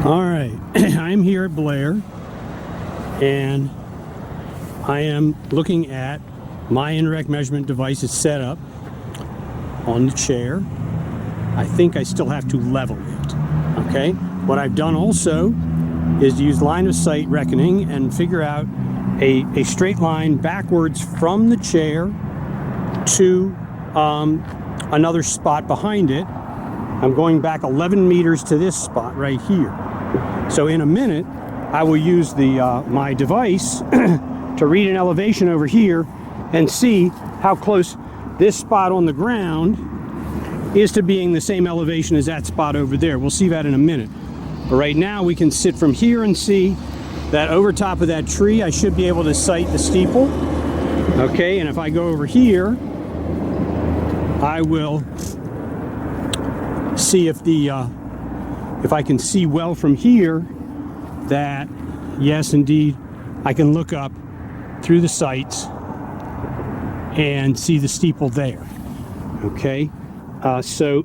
All right, I'm here at Blair, and I am looking at my indirect measurement device. It's set up on the chair. I think I still have to level it. Okay, what I've done also is use line of sight reckoning and figure out a straight line backwards from the chair to another spot behind it. I'm going back 11 meters to this spot right here. So in a minute, I will use the my device to read an elevation over here and see how close this spot on the ground is to being the same elevation as that spot over there. We'll see that in a minute. But right now we can sit from here and see that over top of that tree, I should be able to sight the steeple. Okay, and if I go over here, I will see if I can see well from here that, yes, indeed, I can look up through the sights and see the steeple there. Okay, so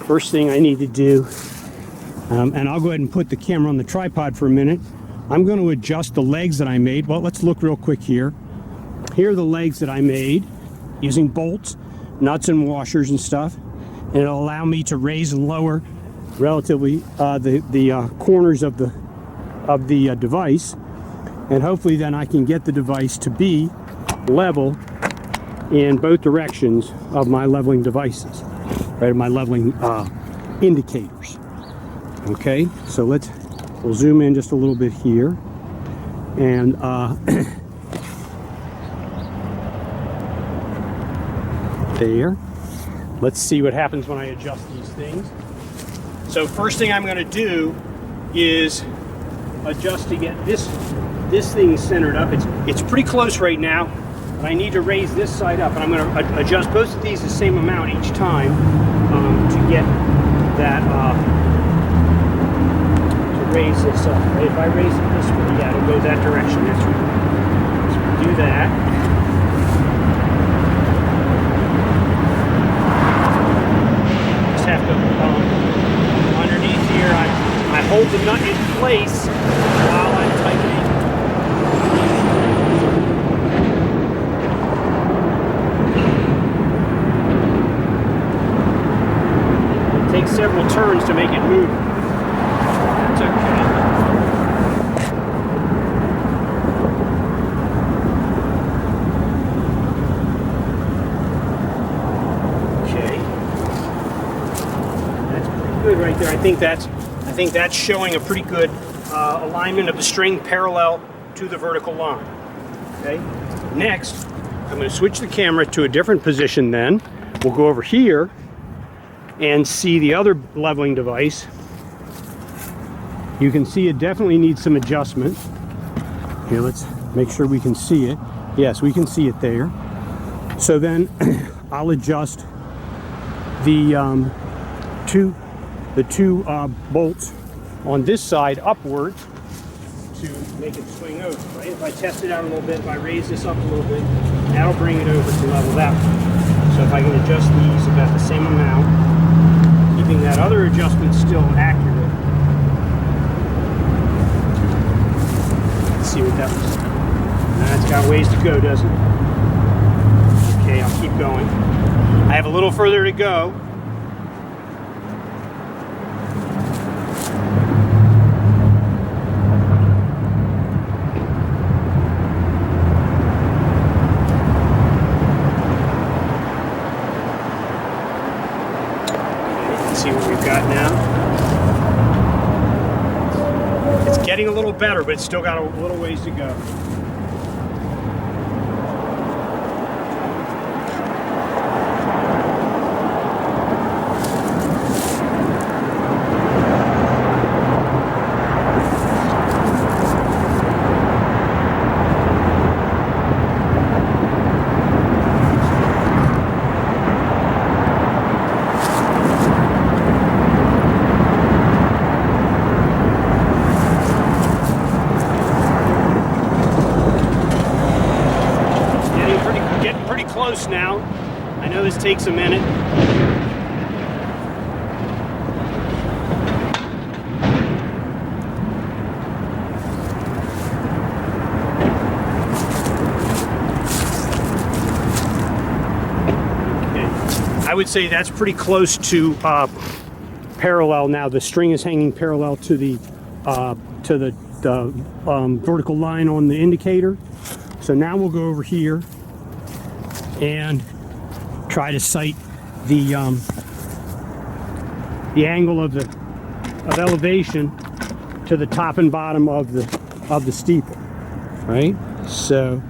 first thing I need to do, and I'll go ahead and put the camera on the tripod for a minute. I'm going to adjust the legs that I made. Well, let's look real quick here. Here are the legs that I made using bolts, nuts, and washers and stuff. And it'll allow me to raise and lower relatively the corners of the device, and hopefully then I can get the device to be level in both directions of my leveling devices, right? My leveling indicators. Okay, so we'll zoom in just a little bit here, and there. Let's see what happens when I adjust these things. So first thing I'm going to do is adjust to get this thing centered up. It's pretty close right now, but I need to raise this side up, and I'm going to adjust both of these the same amount each time to get that to raise this up. Right? If I raise it this way, yeah, it'll go that direction. That's right. So we'll do that. Underneath here, I hold the nut in place while I'm tightening. It takes several turns to make it move. That's okay. Good right there. I think that's showing a pretty good alignment of the string parallel to the vertical line. Okay. Next, I'm going to switch the camera to a different position. Then we'll go over here and see the other leveling device. You can see it definitely needs some adjustment. Here, let's make sure we can see it. Yes, we can see it there. So then I'll adjust the two bolts on this side upward to make it swing over, right? If I test it out a little bit, if I raise this up a little bit, that'll bring it over to level that way. So if I can adjust these about the same amount, keeping that other adjustment still accurate. Let's see what that was. That's got ways to go, doesn't it? Okay, I'll keep going. I have a little further to go. See what we've got now. It's getting a little better, but it's still got a little ways to go. Close now. I know this takes a minute. I would say that's pretty close to parallel now. The string is hanging parallel to the vertical line on the indicator. So now we'll go over here and try to sight the angle of elevation to the top and bottom of the steeple, right? So,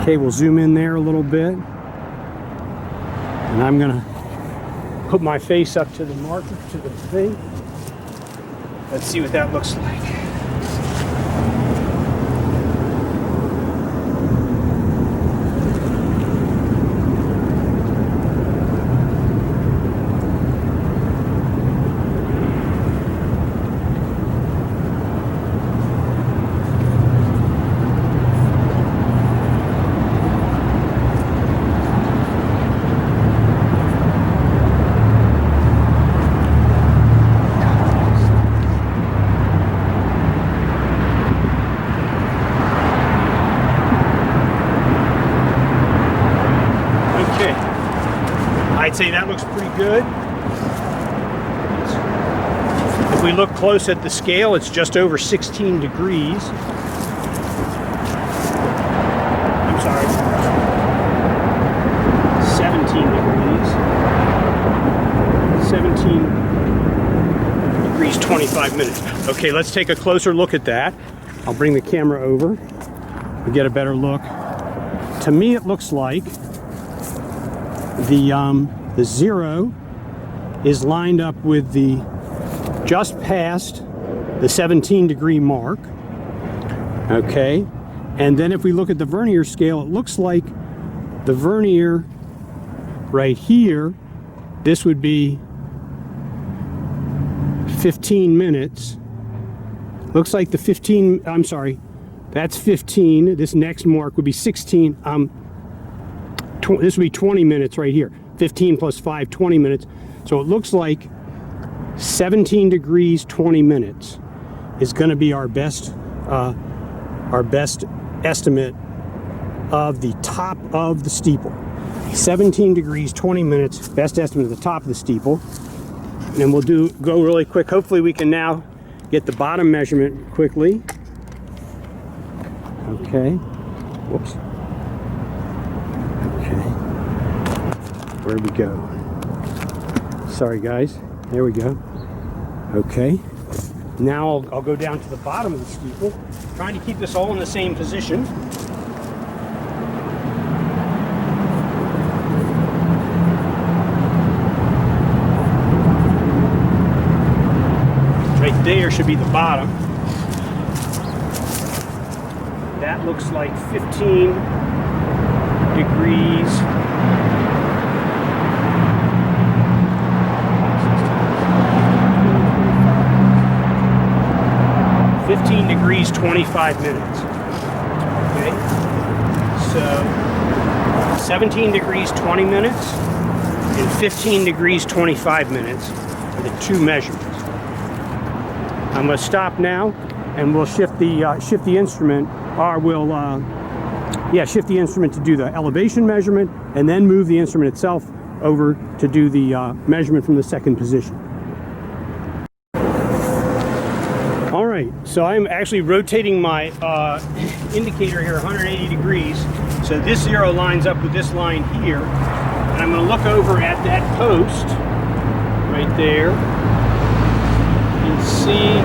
okay, we'll zoom in there a little bit, and I'm gonna put my face up to the marker, to the thing. Let's see what that looks like. I'd say that looks pretty good. If we look close at the scale, it's just over 16 degrees. I'm sorry. 17 degrees. 17 degrees, 25 minutes. Okay, let's take a closer look at that. I'll bring the camera over and get a better look. To me, it looks like the 0 is lined up with just past the 17 degree mark. Okay, and then if we look at the vernier scale, it looks like the vernier right here, this would be 15 minutes. Looks like the 15, I'm sorry, that's 15. This next mark would be 16. This would be 20 minutes right here. 15 plus 5, 20 minutes. So it looks like 17 degrees, 20 minutes is going to be our best estimate of the top of the steeple. 17 degrees, 20 minutes, best estimate of the top of the steeple. And we'll go really quick. Hopefully we can now get the bottom measurement quickly. Okay. Whoops. Okay. Where'd we go? Sorry guys. There we go. Okay. Now I'll go down to the bottom of the steeple, trying to keep this all in the same position. Right there should be the bottom. That looks like 15 degrees. 15 degrees, 25 minutes. Okay, so 17 degrees, 20 minutes, and 15 degrees, 25 minutes are the two measurements. I'm going to stop now, and we'll shift the instrument, or we'll shift the instrument to do the elevation measurement, and then move the instrument itself over to do the measurement from the second position. All right, so I'm actually rotating my indicator here 180 degrees. So this 0 lines up with this line here. And I'm going to look over at that post right there and see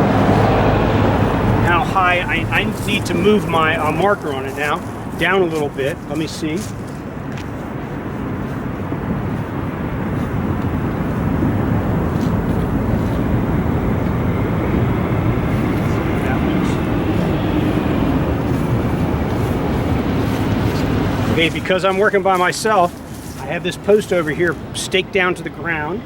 how high I need to move my marker on it now. Down a little bit. Let me see. Okay, because I'm working by myself, I have this post over here staked down to the ground,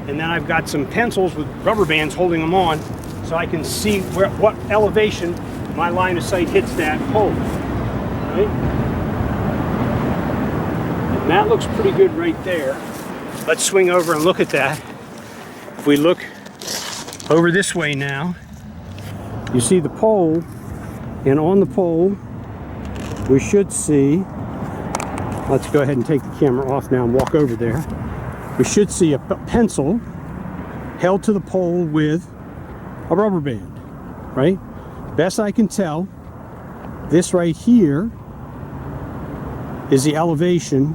and then I've got some pencils with rubber bands holding them on, so I can see what elevation my line of sight hits that pole. Right? And that looks pretty good right there. Let's swing over and look at that. If we look over this way now, you see the pole, and on the pole we should see Let's go ahead and take the camera off now and walk over there. We should see a pencil held to the pole with a rubber band, right? Best I can tell, this right here is the elevation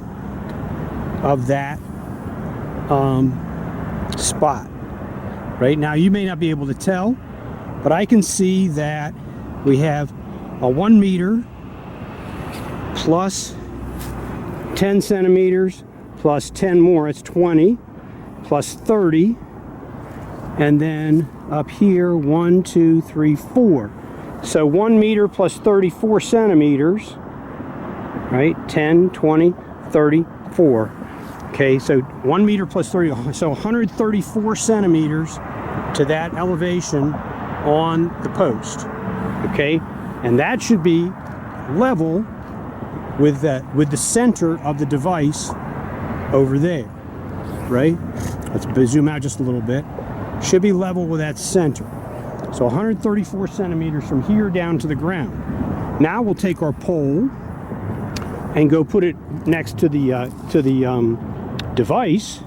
of that spot. Right now, you may not be able to tell, but I can see that we have a 1 meter plus 10 centimeters plus 10 more, it's 20, plus 30, and then up here 1, 2, 3, 4. So 1 meter plus 34 centimeters, right? 10, 20, 34. Okay, so 1 meter plus 30, so 134 centimeters to that elevation on the post. Okay, and that should be level with the center of the device over there, right? Let's zoom out just a little bit. Should be level with that center. So 134 centimeters from here down to the ground. Now we'll take our pole and go put it next to the device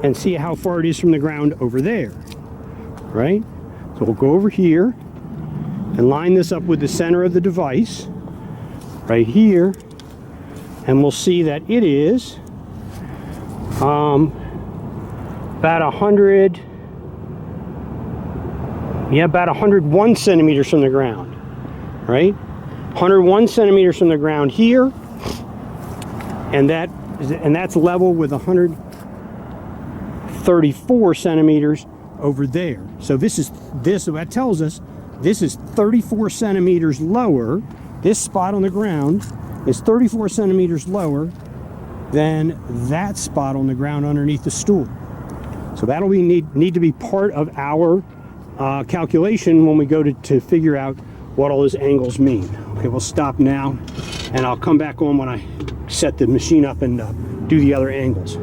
and see how far it is from the ground over there, right? So we'll go over here and line this up with the center of the device right here, and we'll see that it is about 101 centimeters from the ground, right? 101 centimeters from the ground here, and that's level with 134 centimeters over there. So that tells us this is 34 centimeters lower. This spot on the ground is 34 centimeters lower than that spot on the ground underneath the stool. So that'll need to be part of our calculation when we go to figure out what all those angles mean. Okay, we'll stop now, and I'll come back on when I set the machine up and do the other angles.